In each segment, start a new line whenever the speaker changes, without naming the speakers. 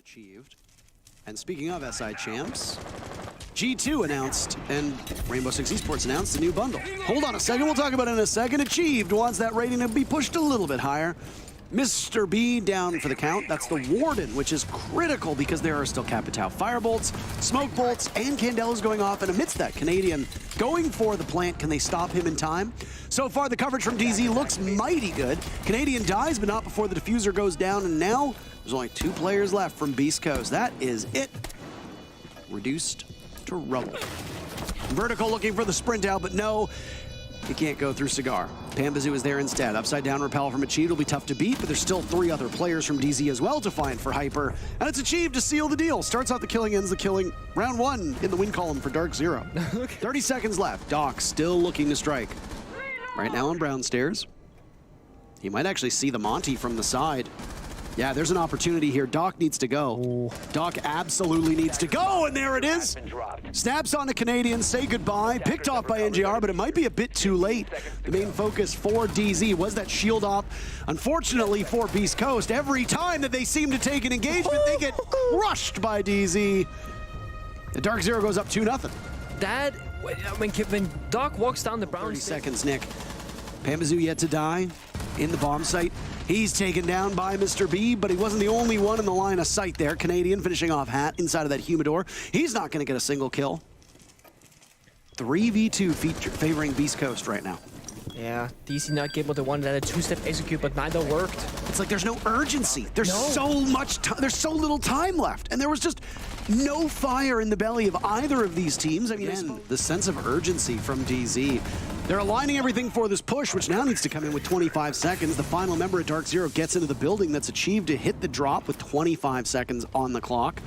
achieved. And speaking of SI champs, G2 announced and Rainbow Six Esports announced a new bundle. Hold on a second, we'll talk about it in a second. Achieved wants that rating to be pushed a little bit higher. Mr. B down for the count. That's the Warden, which is critical because there are still Capitao Firebolts, Smoke Bolts, and Candelas going off. And amidst that, Canadian going for the plant. Can they stop him in time? So far, the coverage from DZ looks mighty good. Canadian dies, but not before the diffuser goes down. And now there's only 2 players left from Beast Coast. That is it. Reduced to rubble. Vertical looking for the sprint out, but no. You can't go through Cigar. Pambazoo is there instead. Upside down repel from Achieved will be tough to beat, but there's still 3 other players from DZ as well to find for Hyper. And it's Achieved to seal the deal. Starts out the killing, ends the killing. Round 1 in the win column for DarkZero. 30 seconds left. Doc still looking to strike. Right now on Brown Stairs. He might actually see the Monty from the side. Yeah, there's an opportunity here. Doc needs to go. Ooh. Doc absolutely needs to go, and there it is. Snaps on the Canadian, say goodbye. Picked off by NJR, but it might be a bit too late. The main focus for DZ was that shield op. Unfortunately for Beast Coast, every time that they seem to take an engagement, they get crushed by DZ. The DarkZero goes up 2-0.
That, when Doc walks down the Brown
30 seconds, Nick. Pambazoo yet to die in the bomb site. He's taken down by Mr. B, but he wasn't the only one in the line of sight there. Canadian finishing off Hat inside of that humidor. He's not going to get a single kill. 3v2 favoring Beast Coast right now.
Yeah, DC not able to one that a 2-step execute, but neither worked.
It's like there's no urgency. There's so much time. There's so little time left, and there was just no fire in the belly of either of these teams. I mean, the sense of urgency from DZ. They're aligning everything for this push, which now needs to come in with 25 seconds. The final member of DarkZero gets into the building. That's Achieved to hit the drop with 25 seconds on the clock.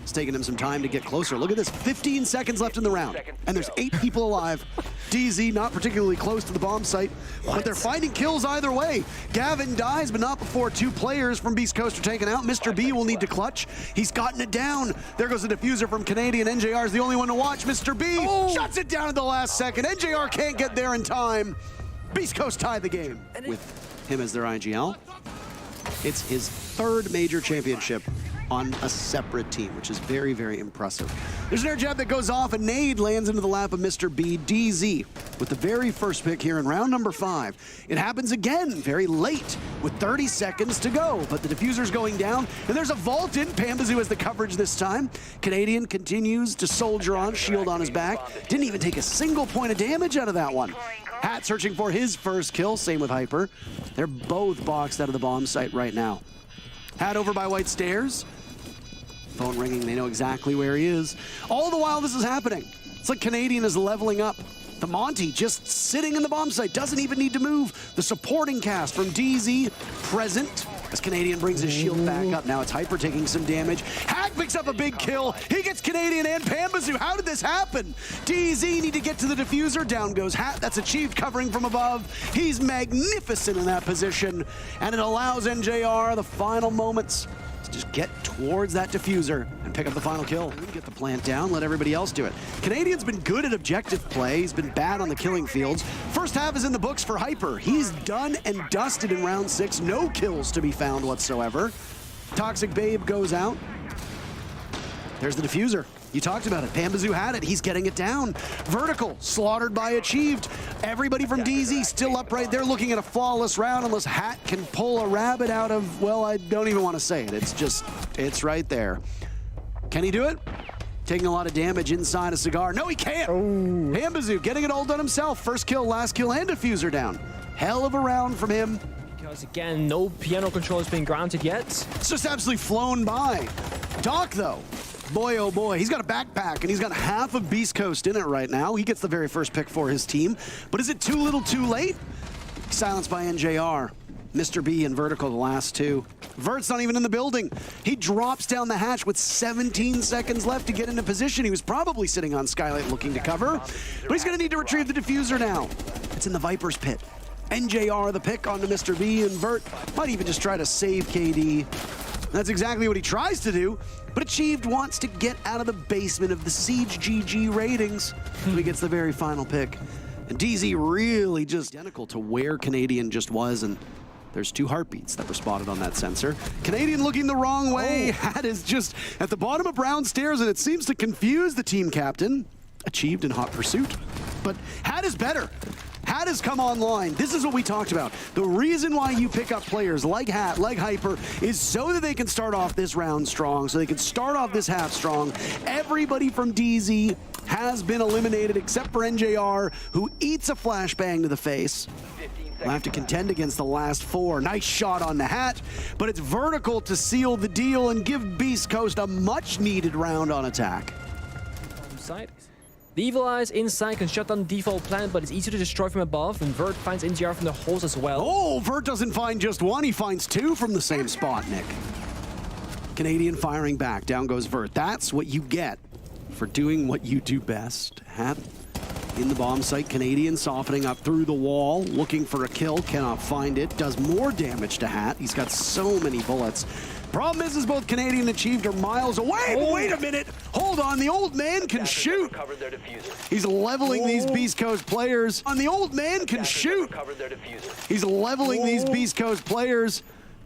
It's taking him some time to get closer. Look at this, 15 seconds left in the round, and there's 8 people alive. DZ not particularly close to the bomb site, but they're finding kills either way. Gavin dies, but not before 2 players from Beast Coast are taken out. Mr. B will need to clutch. He's gotten it down. There goes the diffuser from Canadian. NJR is the only one to watch. Mr. B shuts it down at the last second. NJR can't get there in time. Beast Coast tied the game with him as their IGL. It's his 3rd major championship on a separate team, which is very, very impressive. There's an air jab that goes off, and nade lands into the lap of Mr. B. DZ with the very first pick here in round number 5. It happens again very late with 30 seconds to go, but the diffuser's going down, and there's a vault in. Pambazoo has the coverage this time. Canadian continues to soldier on, shield on his back. Didn't even take a single point of damage out of that one. Hat searching for his first kill, same with Hyper. They're both boxed out of the bomb site right now. Hat over by White Stairs. Phone ringing, they know exactly where he is. All the while this is happening, it's like Canadian is leveling up. The Monty just sitting in the bomb site, doesn't even need to move. The supporting cast from DZ present as Canadian brings his shield back up. Now it's Hyper taking some damage. Hat picks up a big kill. He gets Canadian and Pambazoo. How did this happen? DZ need to get to the diffuser. Down goes Hat. That's Achieved covering from above. He's magnificent in that position. And it allows NJR the final moments to just get towards that diffuser and pick up the final kill. Get the plant down, let everybody else do it. Canadian's been good at objective play. He's been bad on the killing fields. First half is in the books for Hyper. He's done and dusted in round 6. No kills to be found whatsoever. Toxic Babe goes out. There's the diffuser. You talked about it. Pambazoo had it. He's getting it down. Vertical, slaughtered by Achieved. Everybody from DZ still up right there looking at a flawless round unless Hat can pull a rabbit out of, well, I don't even want to say it. It's just, it's right there. Can he do it? Taking a lot of damage inside a Cigar. No, he can't. Pambazoo getting it all done himself. First kill, last kill, and diffuser down. Hell of a round from him.
Because again, no piano control has been granted yet.
It's just absolutely flown by. Doc, though. Boy, oh boy, he's got a backpack, and he's got half of Beast Coast in it right now. He gets the very first pick for his team. But is it too little too late? Silenced by NJR. Mr. B and Vertical, the last 2. Vert's not even in the building. He drops down the hatch with 17 seconds left to get into position. He was probably sitting on Skylight looking to cover. But he's going to need to retrieve the diffuser now. It's in the Viper's pit. NJR the pick onto Mr. B, and Vert might even just try to save KD. That's exactly what he tries to do, but Achieved wants to get out of the basement of the Siege GG ratings. So he gets the very final pick. And DZ really just identical to where Canadian just was, and There's 2 heartbeats that were spotted on that sensor. Canadian looking the wrong way. Hat is just at the bottom of brown stairs, and it seems to confuse the team captain. Achieved in hot pursuit. But Hat is better. Hat has come online. This is what we talked about. The reason why you pick up players like Hat, like Hyper, is so that they can start off this round strong, so they can start off this half strong. Everybody from DZ has been eliminated except for NJR, who eats a flashbang to the face. We'll have to contend against the last 4. Nice shot on the Hat, but it's vertical to seal the deal and give Beast Coast a much-needed round on attack.
Side. The Evil Eyes inside can shut down default plant, but it's easy to destroy from above, and Vert finds NGR from the holes as well.
Oh, Vert doesn't find just 1, he finds 2 from the same spot, Nick. Canadian firing back, down goes Vert. That's what you get for doing what you do best. Hat in the bomb site, Canadian softening up through the wall, looking for a kill, cannot find it, does more damage to Hat. He's got so many bullets. Problem is both Canadian and Achieved are miles away. But wait a minute, hold on, the old man can shoot. He's leveling these Beast Coast players. The old man can shoot. He's leveling these Beast Coast players.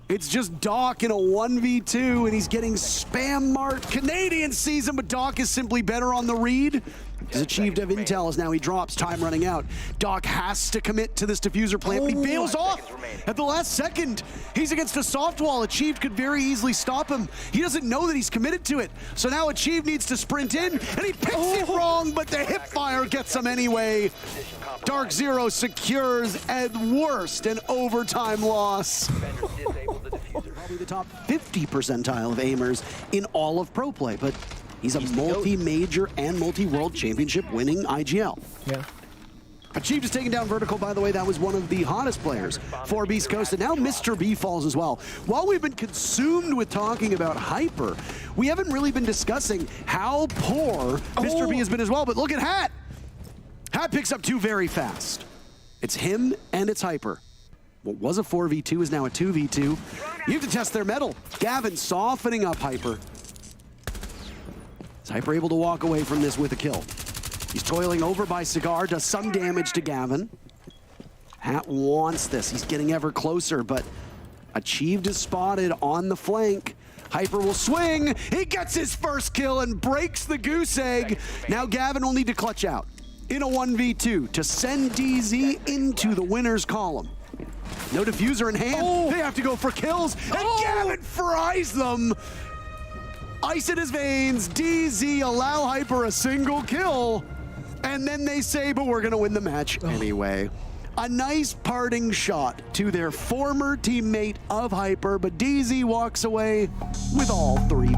It's just Doc in a 1v2, and he's getting spam marked. Canadian sees him, but Doc is simply better on the read. He's Achieved have intel as now he drops, time running out. Doc has to commit to this diffuser plant, but he bails off at the last second. He's against a soft wall. Achieved could very easily stop him. He doesn't know that he's committed to it. So now Achieved needs to sprint in, and he picks it wrong, but the hip fire gets him anyway. DarkZero secures, at worst, an overtime loss. Probably the top 50 percentile of aimers in all of pro play, but he's a multi-major and multi-world championship winning IGL.
Yeah.
Achieved is taking down vertical, by the way. That was one of the hottest players for Beast Coast, and now Mr. B falls as well. While we've been consumed with talking about Hyper, we haven't really been discussing how poor Mr. B has been as well, but look at Hat. Hat picks up 2 very fast. It's him and it's Hyper. What was a 4v2 is now a 2v2. You have to test their mettle. Gavin softening up Hyper. Is Hyper able to walk away from this with a kill? He's toiling over by Cigar, does some damage to Gavin. Hat wants this. He's getting ever closer, but Achieved is spotted on the flank. Hyper will swing. He gets his first kill and breaks the goose egg. Now Gavin will need to clutch out in a 1v2 to send DZ into the winner's column. No diffuser in hand. They have to go for kills, and Gavin fries them. Ice in his veins. DZ allow Hyper a single kill, and then they say, but we're gonna win the match anyway. A nice parting shot to their former teammate of Hyper, but DZ walks away with all 3